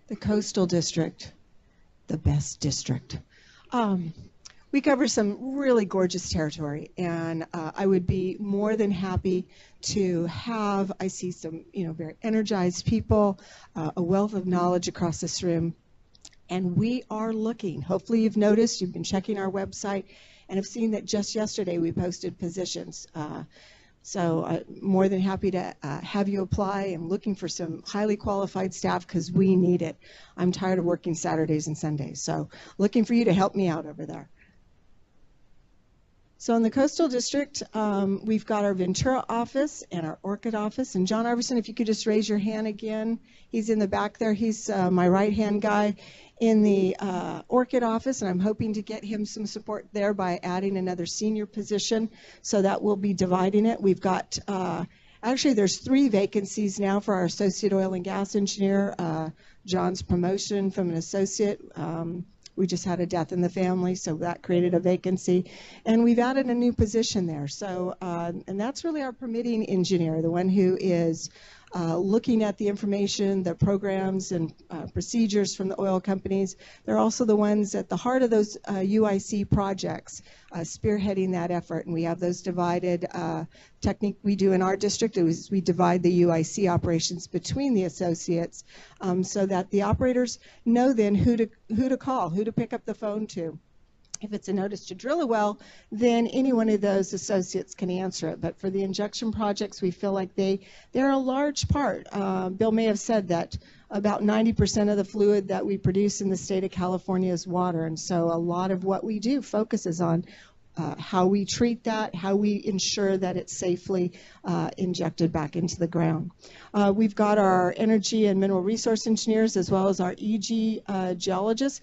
The Coastal District, the best district. We cover some really gorgeous territory, and I would be more than happy to have, I see some, very energized people, a wealth of knowledge across this room, and we are looking. Hopefully you've noticed, you've been checking our website, and have seen that just yesterday we posted positions. So more than happy to have you apply. I'm looking for some highly qualified staff because we need it. I'm tired of working Saturdays and Sundays, so looking for you to help me out over there. So in the Coastal District, we've got our Ventura office and our Orcutt office. And John Iverson, if you could just raise your hand again. He's in the back there. He's my right-hand guy in the Orcutt office, and I'm hoping to get him some support there by adding another senior position. So that will be dividing it. We've got, actually there's 3 vacancies now for our associate oil and gas engineer. John's promotion from an associate. We just had a death in the family, so that created a vacancy. And we've added a new position there. So, and that's really our permitting engineer, the one who is looking at the information, the programs and procedures from the oil companies. They're also the ones at the heart of those UIC projects, spearheading that effort. And we have those divided. Technique we do in our district is we divide the UIC operations between the associates so that the operators know then who to call, who to pick up the phone to. If it's a notice to drill a well, then any one of those associates can answer it. But for the injection projects, we feel like they're a large part. Bill may have said that about 90% of the fluid that we produce in the state of California is water. And so a lot of what we do focuses on how we treat that, how we ensure that it's safely injected back into the ground. We've got our energy and mineral resource engineers as well as our EG geologists.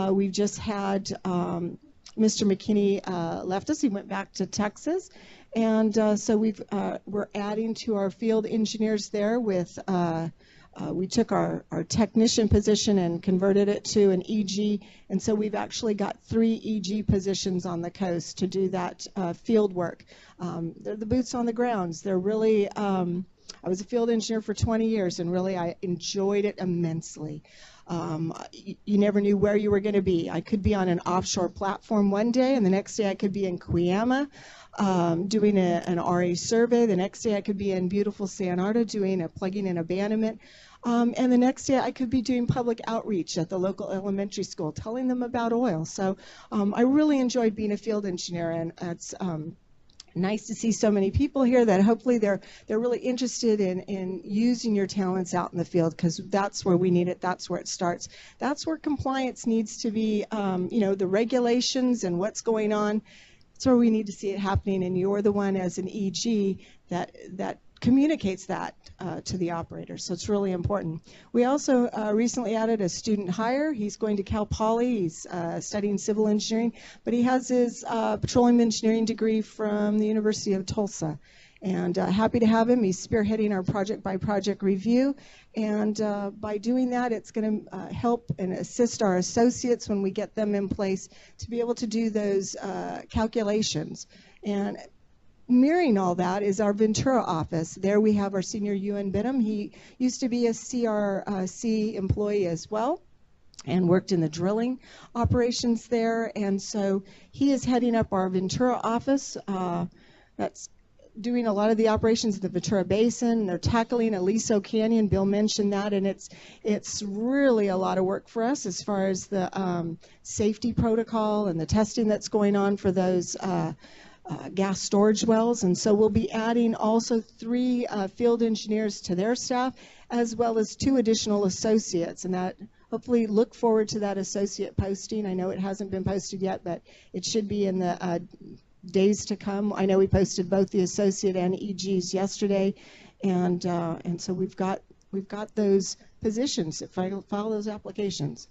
We've just had Mr. McKinney left us. He went back to Texas. And so we're adding to our field engineers there with we took our technician position and converted it to an EG, and so we've actually got 3 EG positions on the coast to do that field work. They're the boots on the grounds. They're really, I was a field engineer for 20 years, and really I enjoyed it immensely. You never knew where you were going to be. I could be on an offshore platform one day, and the next day I could be in Cuyama doing an RA survey. The next day I could be in beautiful San Arta doing a plugging and abandonment. And the next day I could be doing public outreach at the local elementary school, telling them about oil. So I really enjoyed being a field engineer, and it's nice to see so many people here that hopefully they're really interested in using your talents out in the field, because that's where we need it. That's where it starts. That's where compliance needs to be, the regulations and what's going on. That's where we need to see it happening, and you're the one as an EG that communicates that to the operator. So it's really important. We also recently added a student hire. He's going to Cal Poly. He's studying civil engineering, but he has his petroleum engineering degree from the University of Tulsa. And happy to have him. He's spearheading our project-by-project review. And by doing that, it's going to help and assist our associates when we get them in place to be able to do those calculations. And mirroring all that is our Ventura office. There we have our senior Ewan Benham. He used to be a CRC employee as well and worked in the drilling operations there. And so he is heading up our Ventura office. That's doing a lot of the operations in the Ventura Basin. They're tackling Aliso Canyon. Bill mentioned that, and it's really a lot of work for us as far as the safety protocol and the testing that's going on for those gas storage wells. And so we'll be adding also 3 field engineers to their staff, as well as 2 additional associates. And that, hopefully look forward to that associate posting. I know it hasn't been posted yet, but it should be in the days to come. I know we posted both the associate and EGs yesterday, and so we've got those positions that file those applications.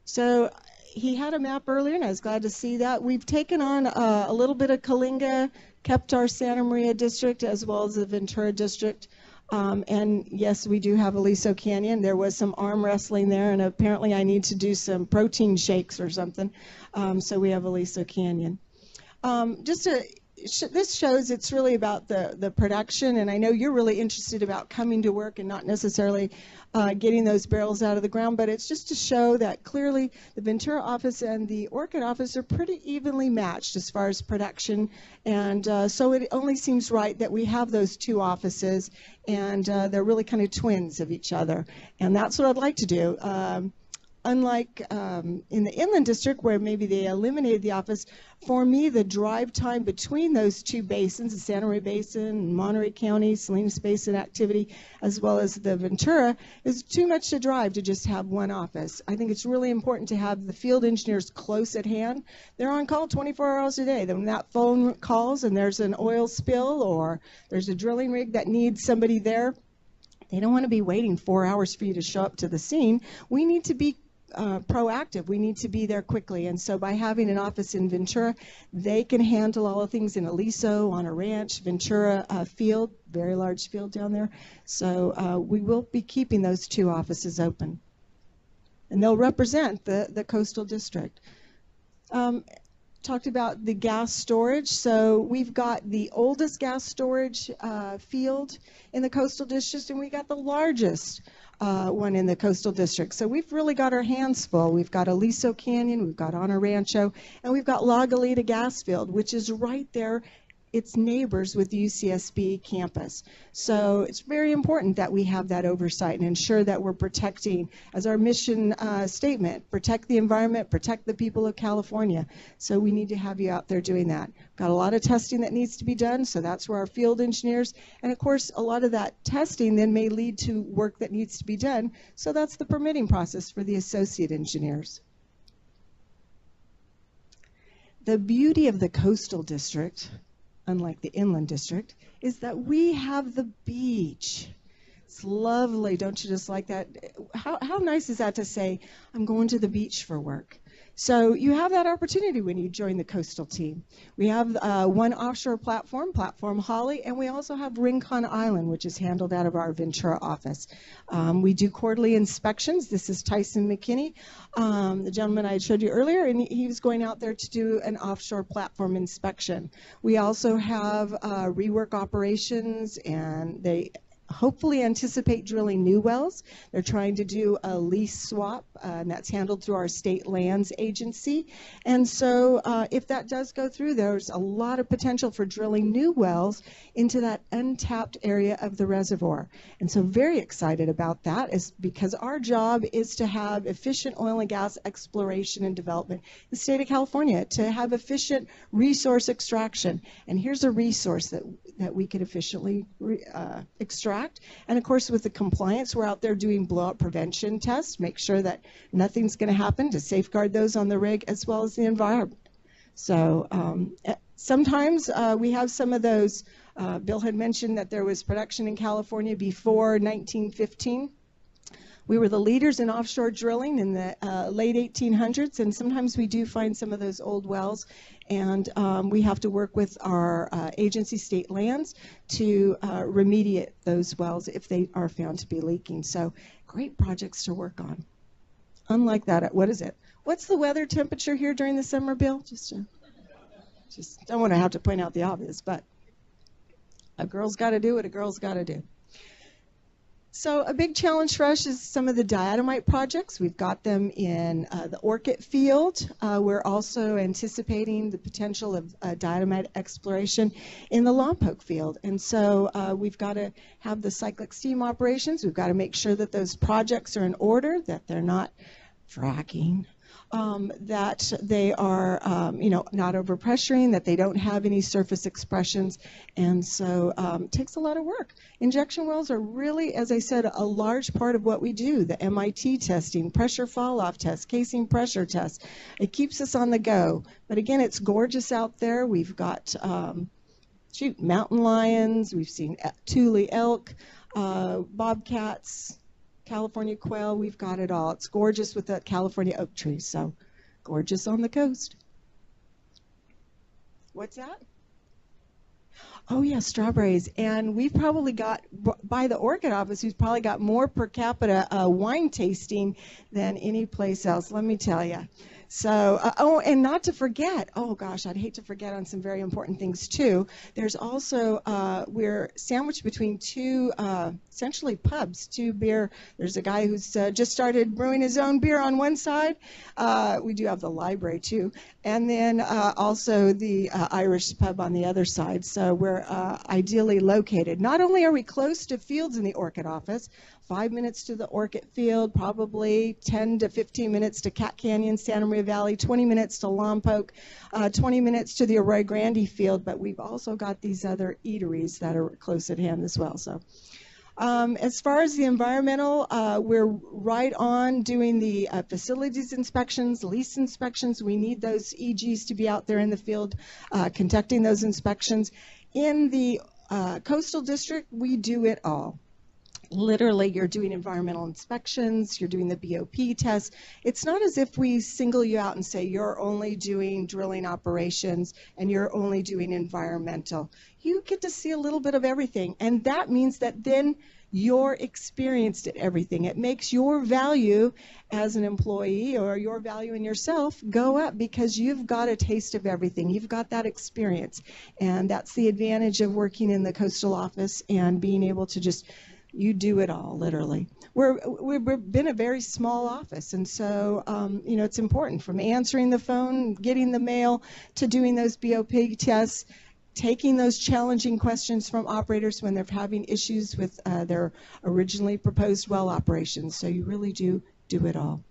So he had a map earlier, and I was glad to see that. We've taken on a little bit of Coalinga, kept our Santa Maria district as well as the Ventura district. And yes, we do have Aliso Canyon. There was some arm wrestling there, and apparently I need to do some protein shakes or something. So we have Aliso Canyon. Just to this shows it's really about the production, and I know you're really interested about coming to work and not necessarily getting those barrels out of the ground, but it's just to show that clearly the Ventura office and the Orcutt office are pretty evenly matched as far as production, and so it only seems right that we have those two offices, and they're really kind of twins of each other, and that's what I'd like to do. Unlike in the Inland District, where maybe they eliminated the office, for me, the drive time between those two basins, the Santa Maria Basin, Monterey County, Salinas Basin activity, as well as the Ventura, is too much to drive to just have one office. I think it's really important to have the field engineers close at hand. They're on call 24 hours a day. When that phone calls and there's an oil spill or there's a drilling rig that needs somebody there, they don't want to be waiting 4 hours for you to show up to the scene. We need to be proactive. We need to be there quickly, and so by having an office in Ventura, they can handle all the things in Aliso, on a ranch, Ventura field, very large field down there. So we will be keeping those two offices open, and they'll represent the coastal district. Talked about the gas storage. So we've got the oldest gas storage field in the coastal district, and we got the largest one in the coastal district. So we've really got our hands full. We've got Aliso Canyon, we've got Honor Rancho, and we've got La Galita gas field, which is right there. It's neighbors with the UCSB campus. So it's very important that we have that oversight and ensure that we're protecting, as our mission statement, protect the environment, protect the people of California. So we need to have you out there doing that. Got a lot of testing that needs to be done, so that's where our field engineers, and of course a lot of that testing then may lead to work that needs to be done. So that's the permitting process for the associate engineers. The beauty of the coastal district, unlike the Inland District, is that we have the beach. It's lovely, don't you just like that? How nice is that to say, I'm going to the beach for work? So you have that opportunity when you join the coastal team. We have one offshore platform, Platform Holly, and we also have Rincon Island, which is handled out of our Ventura office. We do quarterly inspections. This is Tyson McKinney, the gentleman I showed you earlier, and he was going out there to do an offshore platform inspection. We also have rework operations, and they hopefully anticipate drilling new wells. They're trying to do a lease swap, and that's handled through our state lands agency. And so if that does go through, there's a lot of potential for drilling new wells into that untapped area of the reservoir. And so very excited about that, is because our job is to have efficient oil and gas exploration and development in the state of California, to have efficient resource extraction. And here's a resource that we could efficiently extract. And of course, with the compliance, we're out there doing blowout prevention tests, make sure that nothing's going to happen, to safeguard those on the rig as well as the environment. So sometimes we have some of those. Bill had mentioned that there was production in California before 1915. We were the leaders in offshore drilling in the late 1800s, and sometimes we do find some of those old wells, and we have to work with our agency, state lands, to remediate those wells if they are found to be leaking. So great projects to work on. Unlike that, what is it? What's the weather temperature here during the summer, Bill? Just don't want to have to point out the obvious, but a girl's got to do what a girl's got to do. So a big challenge for us is some of the diatomite projects. We've got them in the Orcutt field. We're also anticipating the potential of diatomite exploration in the Lompoc field. And so we've got to have the cyclic steam operations. We've got to make sure that those projects are in order, that they're not fracking, that they are, not overpressuring, that they don't have any surface expressions, and so it takes a lot of work. Injection wells are really, as I said, a large part of what we do. The MIT testing, pressure fall-off test, casing pressure test. It keeps us on the go. But again, it's gorgeous out there. We've got mountain lions. We've seen Thule elk, bobcats, California quail. We've got it all. It's gorgeous with the California oak trees, so gorgeous on the coast. What's that? Oh yeah, strawberries. And we've probably got, by the Orcutt office, we've probably got more per capita wine tasting than any place else, let me tell you. So, oh, and not to forget, oh gosh, I'd hate to forget on some very important things too. There's also, we're sandwiched between two, essentially pubs, two beer. There's a guy who's just started brewing his own beer on one side. We do have the library too. And then also the Irish pub on the other side. So we're ideally located. Not only are we close to fields in the Orcutt office, 5 minutes to the Orcutt field, probably 10 to 15 minutes to Cat Canyon, Santa Maria Valley, 20 minutes to Lompoc, 20 minutes to the Arroyo Grande field, but we've also got these other eateries that are close at hand as well. So, as far as the environmental, we're right on doing the facilities inspections, lease inspections. We need those EGs to be out there in the field conducting those inspections. In the coastal district, we do it all. Literally, you're doing environmental inspections, you're doing the BOP tests. It's not as if we single you out and say you're only doing drilling operations and you're only doing environmental. You get to see a little bit of everything, and that means that then you're experienced at everything. It makes your value as an employee or your value in yourself go up because you've got a taste of everything. You've got that experience, and that's the advantage of working in the coastal office and being able to just you do it all, literally. We've been a very small office, and so, you know, it's important from answering the phone, getting the mail, to doing those BOP tests, taking those challenging questions from operators when they're having issues with their originally proposed well operations. So you really do it all.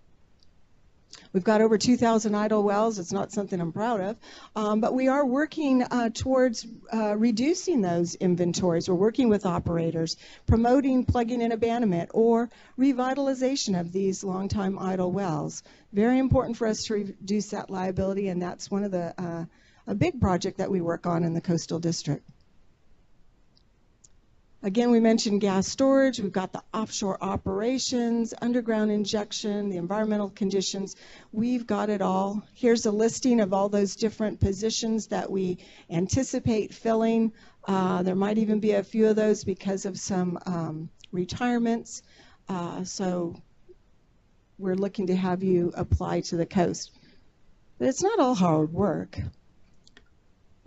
We've got over 2,000 idle wells. It's not something I'm proud of, but we are working towards reducing those inventories. We're working with operators, promoting plugging and abandonment or revitalization of these long-time idle wells. Very important for us to reduce that liability, and that's one of the a big project that we work on in the coastal district. Again, we mentioned gas storage. We've got the offshore operations, underground injection, the environmental conditions. We've got it all. Here's a listing of all those different positions that we anticipate filling. There might even be a few of those because of some retirements. So we're looking to have you apply to the coast. But it's not all hard work.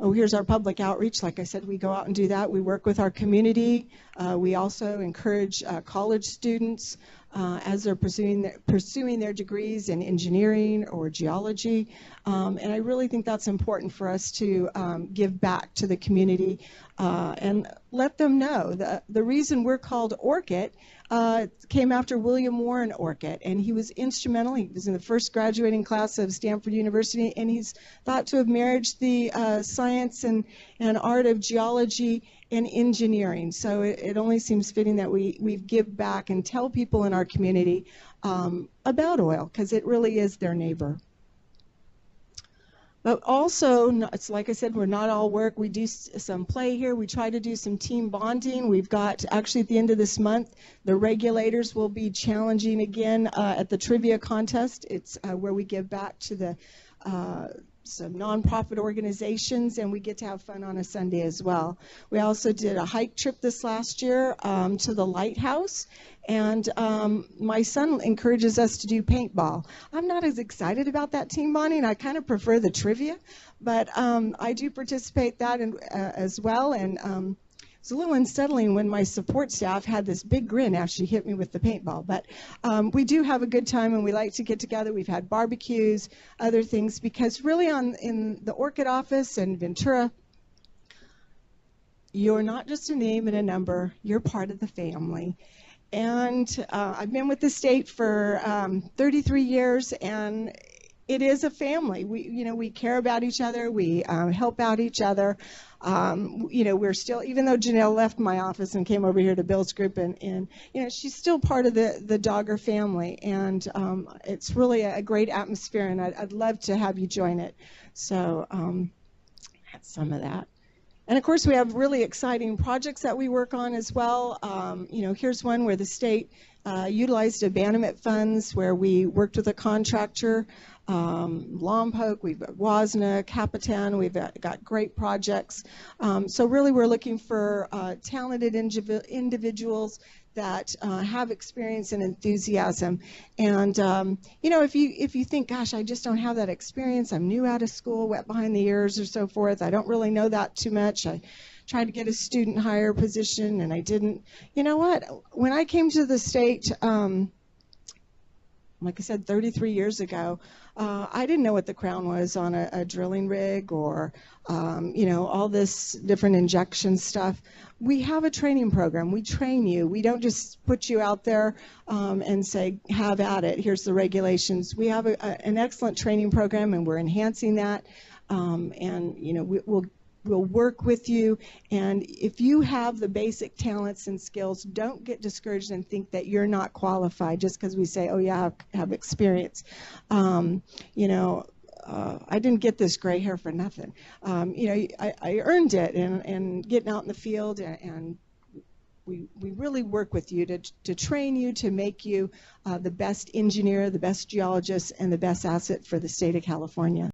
Oh, here's our public outreach. Like I said, we go out and do that. We work with our community. We also encourage college students as they're pursuing their degrees in engineering or geology. And I really think that's important for us to give back to the community and let them know. The reason we're called Orcutt came after William Warren Orcutt, and he was instrumental. He was in the first graduating class of Stanford University, and he's thought to have married the science and art of geology and engineering. So it only seems fitting that we give back and tell people in our community about oil, because it really is their neighbor. But also, it's like I said, we're not all work. We do some play here. We try to do some team bonding. We've got, actually at the end of this month, the regulators will be challenging again at the trivia contest. It's where we give back to the some nonprofit organizations, and we get to have fun on a Sunday as well. We also did a hike trip this last year to the lighthouse, and my son encourages us to do paintball. I'm not as excited about that team bonding. I kind of prefer the trivia, but I do participate that as well, and it's a little unsettling when my support staff had this big grin after she hit me with the paintball. But we do have a good time, and we like to get together. We've had barbecues, other things, because really in the Orcutt office and Ventura, you're not just a name and a number. You're part of the family. And I've been with the state for 33 years, and it is a family. We care about each other. We help out each other. We're still, even though Janelle left my office and came over here to Bill's group, and she's still part of the DOGGR family, and it's really a great atmosphere, and I'd love to have you join it. So that's some of that. And of course, we have really exciting projects that we work on as well. Here's one where the state utilized abandonment funds, where we worked with a contractor, Lompoc, we've got Wasna, Capitan, we've got great projects. So really we're looking for talented individuals that have experience and enthusiasm. And you know, if you think, gosh, I just don't have that experience, I'm new out of school, wet behind the ears or so forth, I don't really know that too much, I tried to get a student hire position and I didn't. You know what? When I came to the state, like I said, 33 years ago, I didn't know what the crown was on a drilling rig or, you know, all this different injection stuff. We have a training program. We train you. We don't just put you out there and say, have at it. Here's the regulations. We have an excellent training program, and we're enhancing that. And, you know, we'll work with you, and if you have the basic talents and skills, don't get discouraged and think that you're not qualified just because we say, oh yeah, I have experience. You know, I didn't get this gray hair for nothing. You know, I earned it, and getting out in the field, and we really work with you to train you, to make you the best engineer, the best geologist, and the best asset for the state of California.